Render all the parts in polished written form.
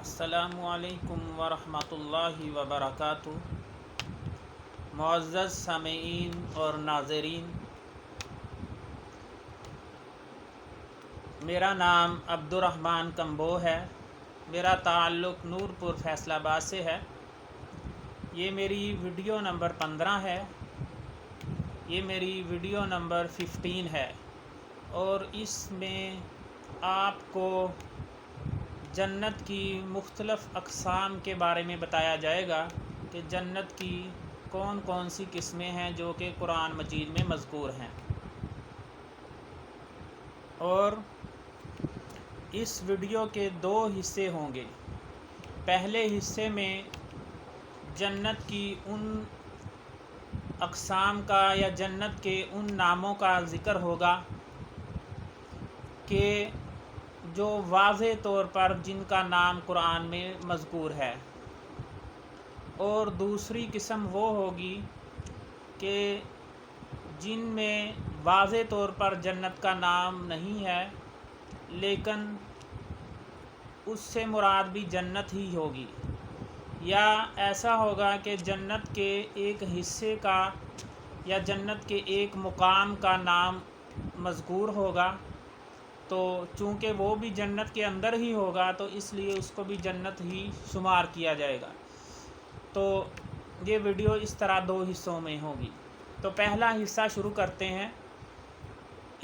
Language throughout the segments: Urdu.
السلام علیکم ورحمۃ اللہ وبرکاتہ۔ معزز سامعین اور ناظرین، میرا نام عبدالرحمن کمبو ہے۔ میرا تعلق نورپور فیصل آباد سے ہے۔ یہ میری ویڈیو نمبر 15 ہے۔ یہ میری ویڈیو نمبر 15 ہے، اور اس میں آپ کو جنت کی مختلف اقسام کے بارے میں بتایا جائے گا کہ جنت کی کون کون سی قسمیں ہیں جو کہ قرآن مجید میں مذکور ہیں۔ اور اس ویڈیو کے 2 حصے ہوں گے۔ پہلے حصے میں جنت کی ان اقسام کا یا جنت کے ان ناموں کا ذکر ہوگا کہ جو واضح طور پر جن کا نام قرآن میں مذکور ہے، اور دوسری قسم وہ ہوگی کہ جن میں واضح طور پر جنت کا نام نہیں ہے، لیکن اس سے مراد بھی جنت ہی ہوگی، یا ایسا ہوگا کہ جنت کے ایک حصے کا یا جنت کے ایک مقام کا نام مذکور ہوگا، تو چونکہ وہ بھی جنت کے اندر ہی ہوگا تو اس لیے اس کو بھی جنت ہی شمار کیا جائے گا۔ تو یہ ویڈیو اس طرح 2 حصوں میں ہوگی۔ تو پہلا حصہ شروع کرتے ہیں۔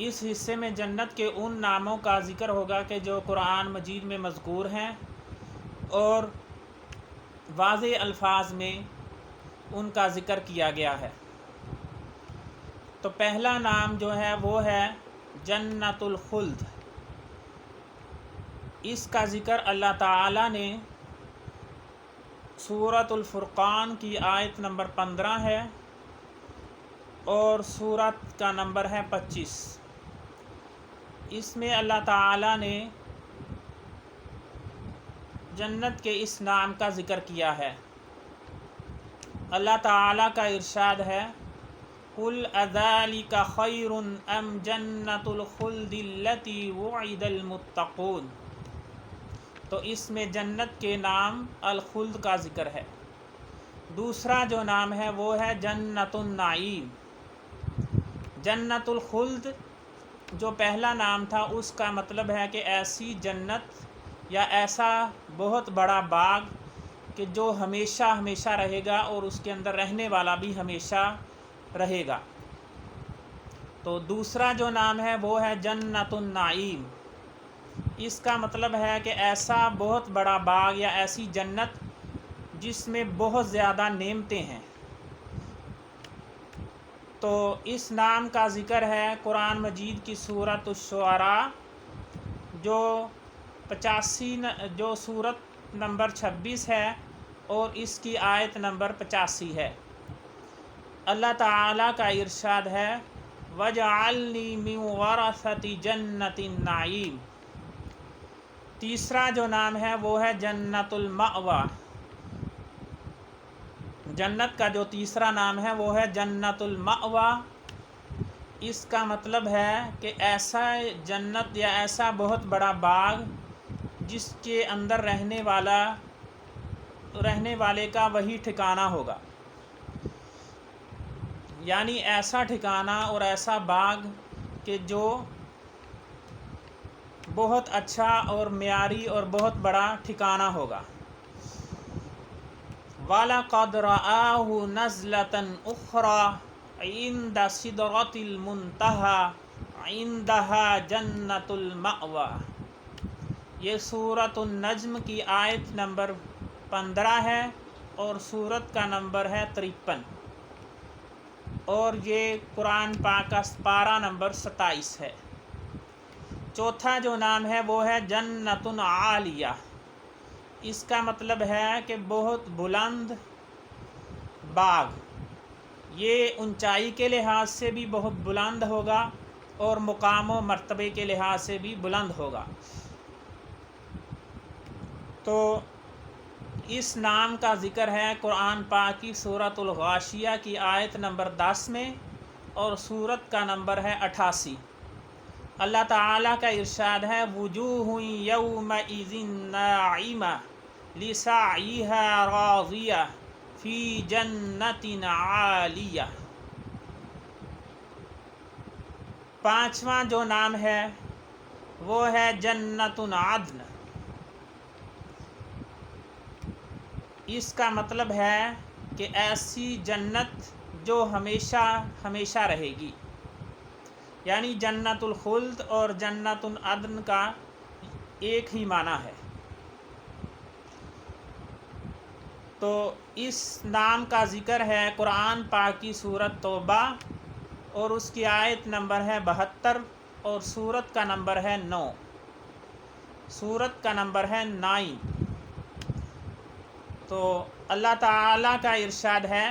اس حصے میں جنت کے ان ناموں کا ذکر ہوگا کہ جو قرآن مجید میں مذکور ہیں اور واضح الفاظ میں ان کا ذکر کیا گیا ہے۔ تو پہلا نام جو ہے وہ ہے جنت الخلد۔ اس کا ذکر اللہ تعالی نے سورۃ الفرقان کی آیت نمبر 15 ہے، اور سورت کا نمبر ہے 25۔ اس میں اللہ تعالی نے جنت کے اس نام کا ذکر کیا ہے۔ اللہ تعالی کا ارشاد ہے، قُلْ أَذَلِكَ خَيْرٌ أَمْ جَنَّةُ الْخُلْدِ الَّتِي وُعِدَ الْمُتَّقُونَ۔ تو اس میں جنت کے نام الخلد کا ذکر ہے۔ دوسرا جو نام ہے وہ ہے جنت النعیم۔ جنت الخلد جو پہلا نام تھا، اس کا مطلب ہے کہ ایسی جنت یا ایسا بہت بڑا باغ کہ جو ہمیشہ ہمیشہ رہے گا اور اس کے اندر رہنے والا بھی ہمیشہ رہے گا۔ تو دوسرا جو نام ہے وہ ہے جنت النعیم۔ اس کا مطلب ہے کہ ایسا بہت بڑا باغ یا ایسی جنت جس میں بہت زیادہ نعمتیں ہیں۔ تو اس نام کا ذکر ہے قرآن مجید کی سورۃ الشعراء جو سورت نمبر 26 ہے، اور اس کی آیت نمبر 85 ہے۔ اللہ تعالیٰ کا ارشاد ہے، وَجْعَلْنِي مِنْ وَرَثَةِ جَنَّةِ النَّعِيمِ۔ تیسرا جو نام ہے وہ ہے جنت المأویٰ۔ جنت کا جو تیسرا نام ہے وہ ہے جنت المأویٰ۔ اس کا مطلب ہے کہ ایسا جنت یا ایسا بہت بڑا باغ جس کے اندر رہنے والے کا وہی ٹھکانہ ہوگا، یعنی ایسا ٹھکانہ اور ایسا باغ کہ جو بہت اچھا اور معیاری اور بہت بڑا ٹھکانہ ہوگا۔ وَلَقَدْ رَآهُ نَزْلَةً أُخْرَى عِندَ سِدْرَةِ الْمُنتَهَى عِندَهَا جَنَّةُ الْمَأْوَىٰ۔ یہ سورۃ النجم کی آیت نمبر 15 ہے، اور سورت کا نمبر ہے 53، اور یہ قرآن پاک کا پارہ نمبر 27 ہے۔ چوتھا جو نام ہے وہ ہے جنت عالیہ۔ اس کا مطلب ہے کہ بہت بلند باغ۔ یہ اونچائی کے لحاظ سے بھی بہت بلند ہوگا اور مقام و مرتبے کے لحاظ سے بھی بلند ہوگا۔ تو اس نام کا ذکر ہے قرآن پاک کی سورۃ الغاشیہ کی آیت نمبر 10 میں، اور سورت کا نمبر ہے 88۔ اللہ تعالیٰ کا ارشاد ہے، وجوہ یومئذ ناعمہ لسعیها راضیہ فی جنت عالیہ۔ پانچواں جو نام ہے وہ ہے جنت عدن۔ اس کا مطلب ہے کہ ایسی جنت جو ہمیشہ ہمیشہ رہے گی، یعنی جنت الخلد اور جنت العدن کا ایک ہی معنی ہے۔ تو اس نام کا ذکر ہے قرآن پاک کی سورت توبہ، اور اس کی آیت نمبر ہے 72، اور سورت کا نمبر ہے 9، سورت کا نمبر ہے 9۔ تو اللہ تعالیٰ کا ارشاد ہے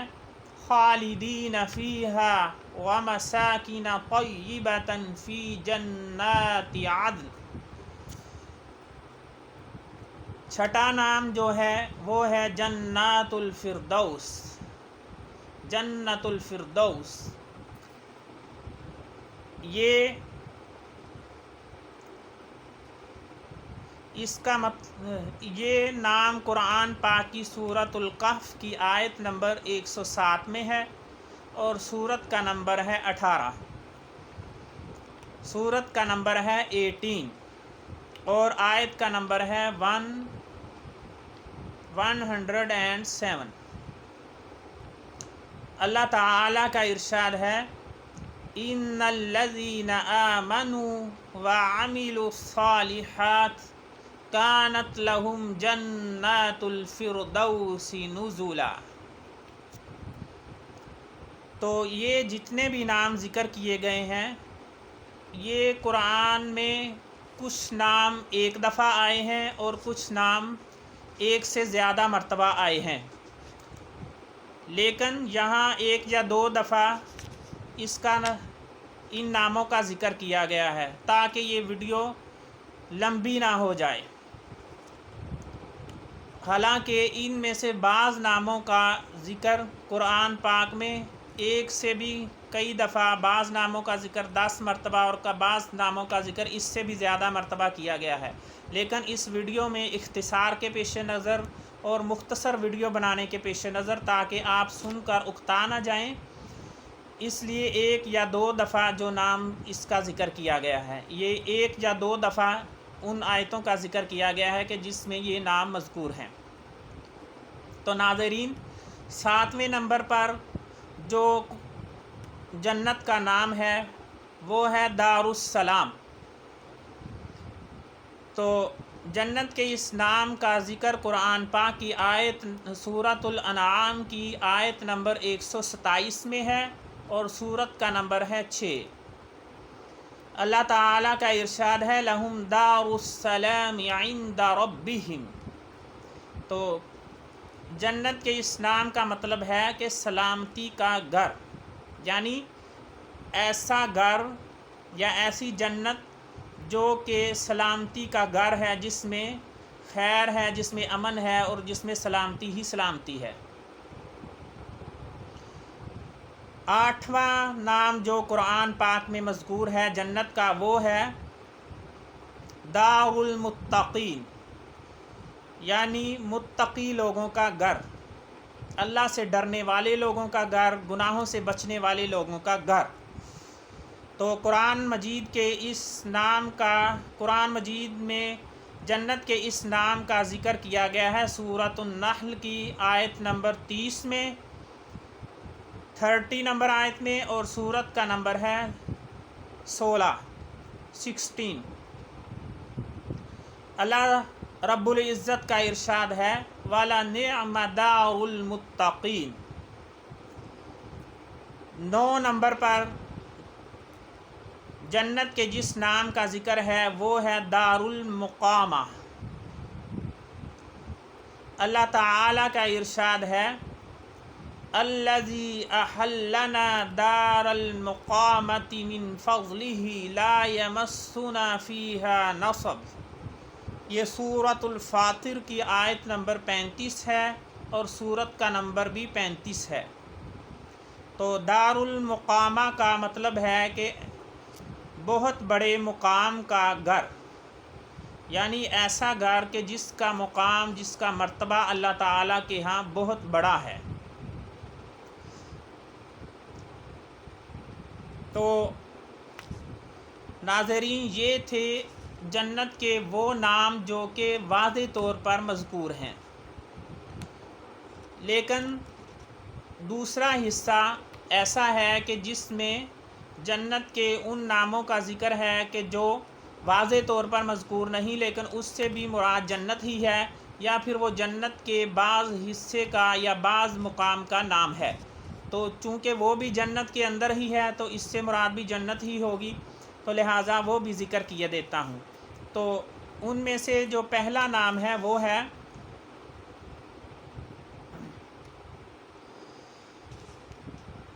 خالدین فیہا ومساکن طیبۃ فی جنات عدن۔ چھٹا نام جو ہے وہ ہے جنات الفردوس، جنت الفردوس۔ یہ نام قرآن پاک کی سورت الکہف کی آیت نمبر 107 میں ہے، اور سورت کا نمبر ہے 18، سورت کا نمبر ہے 18، اور آیت کا نمبر ہے 107۔ اللہ تعالیٰ کا ارشاد ہے ان الذین آمنوا وعملوا الصالحات کانت لہم جنات الفردوس نزلا۔ تو یہ جتنے بھی نام ذکر کیے گئے ہیں، یہ قرآن میں کچھ نام ایک دفعہ آئے ہیں اور کچھ نام ایک سے زیادہ مرتبہ آئے ہیں، لیکن یہاں ایک یا دو دفعہ ان ناموں کا ذکر کیا گیا ہے تاکہ یہ ویڈیو لمبی نہ ہو جائے۔ حالانکہ ان میں سے بعض ناموں کا ذکر قرآن پاک میں ایک سے بھی کئی دفعہ، بعض ناموں کا ذکر 10 مرتبہ اور بعض ناموں کا ذکر اس سے بھی زیادہ مرتبہ کیا گیا ہے، لیکن اس ویڈیو میں اختصار کے پیش نظر اور مختصر ویڈیو بنانے کے پیش نظر تاکہ آپ سن کر اکتا نہ جائیں، اس لیے ایک یا دو دفعہ جو نام اس کا ذکر کیا گیا ہے، یہ ایک یا دو دفعہ ان آیتوں کا ذکر کیا گیا ہے کہ جس میں یہ نام مذکور ہیں۔ تو ناظرین، 7ویں نمبر پر جو جنت کا نام ہے وہ ہے دار السلام۔ تو جنت کے اس نام کا ذکر قرآن پاک کی آیت سورۃ الانعام کی آیت نمبر 127 میں ہے، اور سورت کا نمبر ہے 6۔ اللہ تعالیٰ کا ارشاد ہے لہم دار السلام عند ربہم۔ تو جنت کے اس نام کا مطلب ہے کہ سلامتی کا گھر، یعنی ایسا گھر یا ایسی جنت جو کہ سلامتی کا گھر ہے، جس میں خیر ہے، جس میں امن ہے، اور جس میں سلامتی ہی سلامتی ہے۔ 8واں نام جو قرآن پاک میں مذکور ہے جنت کا وہ ہے دار المتقین، یعنی متقی لوگوں کا گھر، اللہ سے ڈرنے والے لوگوں کا گھر، گناہوں سے بچنے والے لوگوں کا گھر۔ تو قرآن مجید کے اس نام کا، قرآن مجید میں جنت کے اس نام کا ذکر کیا گیا ہے سورۃ النحل کی آیت نمبر 30 میں، 30 نمبر آیت میں، اور سورت کا نمبر ہے 16۔ اللہ رب العزت کا ارشاد ہے وَلَنِعْمَ دَارُ الْمُتَّقِينَ۔ 9 نمبر پر جنت کے جس نام کا ذکر ہے وہ ہے دار المقامہ۔ اللہ تعالیٰ کا ارشاد ہے الذی احلنا دار المقامۃ من فضلہ لا یمسنا فیہا نصب۔ یہ سورۃ الفاطر کی آیت نمبر 35 ہے، اور سورت کا نمبر بھی 35 ہے۔ تو دار المقامہ کا مطلب ہے کہ بہت بڑے مقام کا گھر، یعنی ایسا گھر کہ جس کا مقام، جس کا مرتبہ اللہ تعالیٰ کے ہاں بہت بڑا ہے۔ تو ناظرین، یہ تھے جنت کے وہ نام جو کہ واضح طور پر مذکور ہیں، لیکن دوسرا حصہ ایسا ہے کہ جس میں جنت کے ان ناموں کا ذکر ہے کہ جو واضح طور پر مذکور نہیں، لیکن اس سے بھی مراد جنت ہی ہے، یا پھر وہ جنت کے بعض حصے کا یا بعض مقام کا نام ہے۔ تو چونکہ وہ بھی جنت کے اندر ہی ہے تو اس سے مراد بھی جنت ہی ہوگی، تو لہٰذا وہ بھی ذکر کیے دیتا ہوں۔ تو ان میں سے جو پہلا نام ہے وہ ہے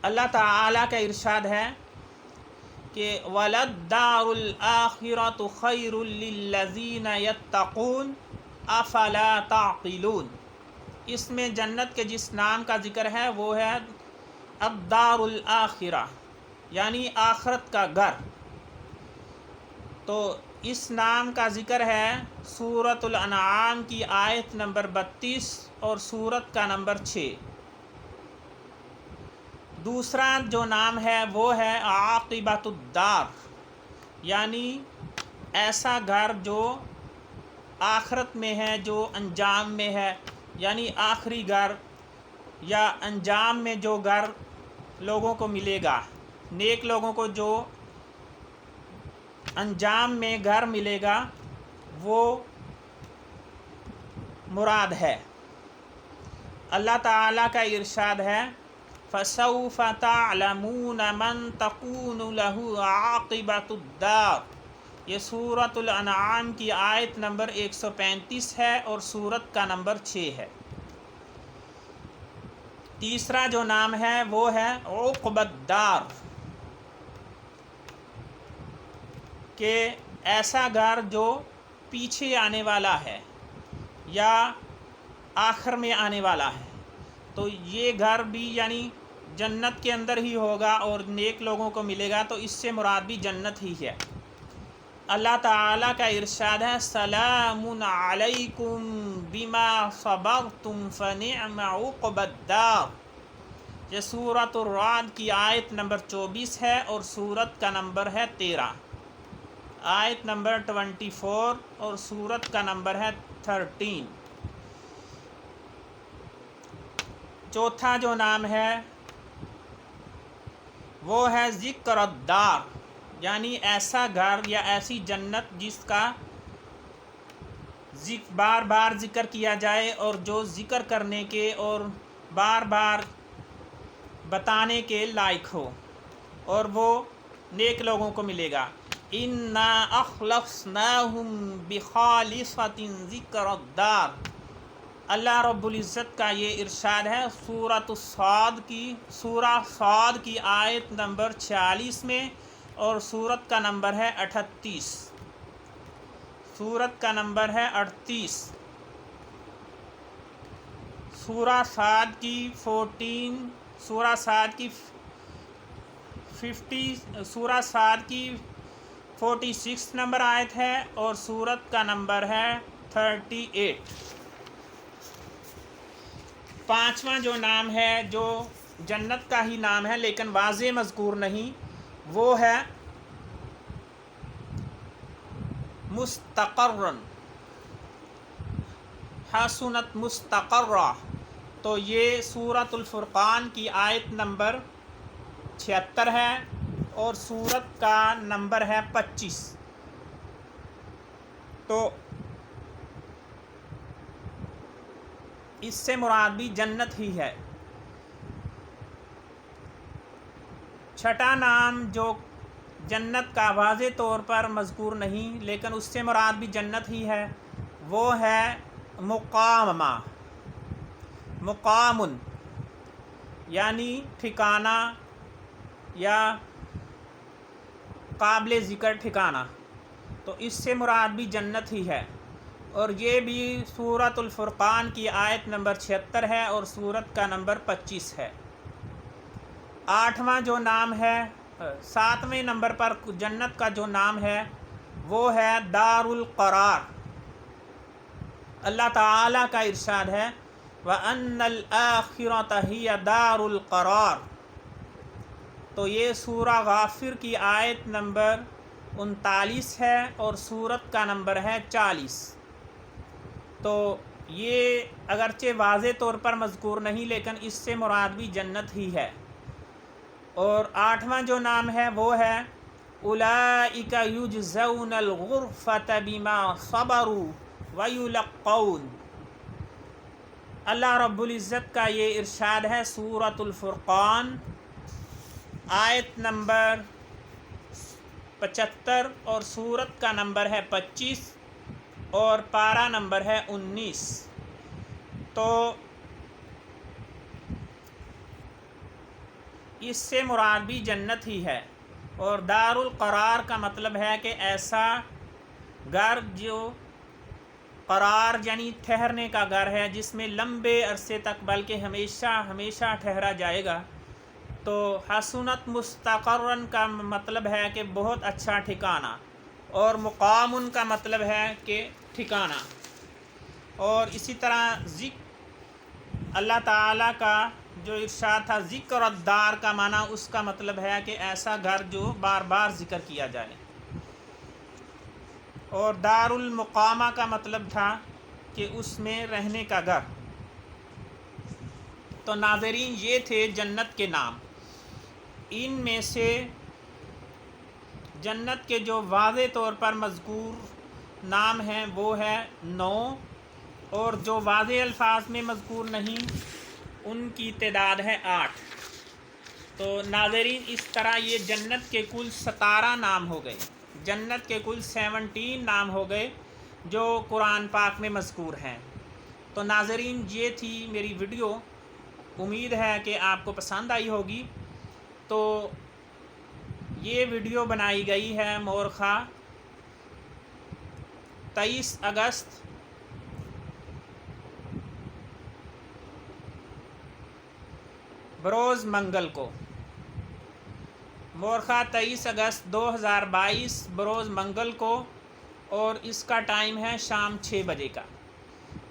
اللہ تعالیٰ کا ارشاد ہے کہ وَلَلدَّارُ الْآخِرَةُ خَيْرٌ لِّلَّذِينَ يَتَّقُونَ أَفَلَا تَعْقِلُونَ۔ اس میں جنت کے جس نام کا ذکر ہے وہ ہے الدار الآخرہ، یعنی آخرت کا گھر۔ تو اس نام کا ذکر ہے سورۃ الانعام کی آیت نمبر 32 اور سورت کا نمبر 6۔ دوسرا جو نام ہے وہ ہے عاقبۃ الدار، یعنی ایسا گھر جو آخرت میں ہے، جو انجام میں ہے، یعنی آخری گھر یا انجام میں جو گھر لوگوں کو ملے گا، نیک لوگوں کو جو انجام میں گھر ملے گا وہ مراد ہے۔ اللہ تعالیٰ کا ارشاد ہے فَسَوْفَ تَعْلَمُونَ مَن تَكُونُ لَهُ عَاقِبَةُ الدَّارِ۔ یہ سورۃ الانعام کی آیت نمبر 135 ہے اور سورت کا نمبر 6 ہے۔ تیسرا جو نام ہے وہ ہے عقبۃ الدار، کہ ایسا گھر جو پیچھے آنے والا ہے یا آخر میں آنے والا ہے۔ تو یہ گھر بھی یعنی جنت کے اندر ہی ہوگا اور نیک لوگوں کو ملے گا، تو اس سے مراد بھی جنت ہی ہے۔ اللہ تعالیٰ کا ارشاد ہے سلام علیکم بما صبرتم فنعم عقبی الدار۔ یہ سورۃ الرعد کی آیت نمبر 24 ہے اور سورت کا نمبر ہے 13، آیت نمبر 24 اور سورت کا نمبر ہے 13۔ چوتھا جو نام ہے وہ ہے ذکر الدار، یعنی ایسا گھر یا ایسی جنت جس کا بار بار ذکر کیا جائے اور جو ذکر کرنے کے اور بار بار بتانے کے لائق ہو، اور وہ نیک لوگوں کو ملے گا۔ اِنَّا أَخْلَصْنَاهُمْ بِخَالِصَةٍ ذِكْرَ الدَّارِ۔ اللہ رب العزت کا یہ ارشاد ہے سورہ صاد کی آیت نمبر 46 میں، اور سورت کا نمبر ہے 38۔ سورت کا نمبر ہے 38۔ سورہ صاد کی 46 نمبر آیت ہے اور سورت کا نمبر ہے 38۔ پانچواں جو نام ہے جو جنت کا ہی نام ہے لیکن واضح مذکور نہیں، وہ ہے مستقرن، حسنت مستقرہ۔ تو یہ سورۃ الفرقان کی آیت نمبر 76 ہے اور سورت کا نمبر ہے 25۔ تو اس سے مراد بھی جنت ہی ہے۔ چھٹا نام جو جنت کا واضح طور پر مذکور نہیں لیکن اس سے مراد بھی جنت ہی ہے، وہ ہے مقامہ، مقامن، یعنی ٹھکانہ یا قابل ذکر ٹھکانہ۔ تو اس سے مراد بھی جنت ہی ہے، اور یہ بھی سورۃ الفرقان کی آیت نمبر 76 ہے اور سورت کا نمبر 25 ہے۔ آٹھواں جو نام ہے، 7ویں نمبر پر جنت کا جو نام ہے وہ ہے دار القرار، اللہ تعالیٰ کا ارشاد ہے وَأَنَّ الْآخِرَةَ هِيَ دَارُ الْقَرَارِ، تو یہ سورہ غافر کی آیت نمبر 39 ہے اور سورت کا نمبر ہے 40۔ تو یہ اگرچہ واضح طور پر مذکور نہیں لیکن اس سے مراد بھی جنت ہی ہے۔ اور 8واں جو نام ہے وہ ہے اولئک یجزون الغرفۃ بما صبروا ویلقون۔ اللہ رب العزت کا یہ ارشاد ہے سورۃ الفرقان آیت نمبر 75 اور سورت کا نمبر ہے 25 اور پارہ نمبر ہے 19۔ تو اس سے مراد بھی جنت ہی ہے۔ اور دار القرار کا مطلب ہے کہ ایسا گھر جو قرار یعنی ٹھہرنے کا گھر ہے، جس میں لمبے عرصے تک بلکہ ہمیشہ ہمیشہ ٹھہرا جائے گا۔ تو حسنت مستقرن کا مطلب ہے کہ بہت اچھا ٹھکانہ، اور مقامن کا مطلب ہے کہ ٹھکانہ۔ اور اسی طرح اللہ تعالیٰ کا جو ارشاد تھا ذکر الدار کا معنی اس کا مطلب ہے کہ ایسا گھر جو بار بار ذکر کیا جائے۔ اور دار المقامہ کا مطلب تھا کہ اس میں رہنے کا گھر۔ تو ناظرین یہ تھے جنت کے نام۔ ان میں سے جنت کے جو واضح طور پر مذکور نام ہیں وہ ہے 9، اور جو واضح الفاظ میں مذکور نہیں ان کی تعداد ہے 8۔ تو ناظرین اس طرح یہ جنت کے کل 17 نام ہو گئے، جنت کے کل 17 نام ہو گئے جو قرآن پاک میں مذکور ہیں۔ تو ناظرین یہ تھی میری ویڈیو، امید ہے کہ آپ کو پسند آئی ہوگی۔ تو یہ ویڈیو بنائی گئی ہے مورخہ 23 اگست بروز منگل کو، مورخہ 23 اگست 2022 بروز منگل کو، اور اس کا ٹائم ہے شام 6 بجے کا۔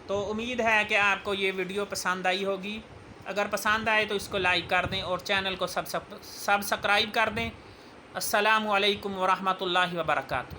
تو امید ہے کہ آپ کو یہ ویڈیو پسند آئی ہوگی۔ اگر پسند آئے تو اس کو لائک کر دیں اور چینل کو سبسکرائب کر دیں۔ السلام علیکم ورحمۃ اللہ وبرکاتہ۔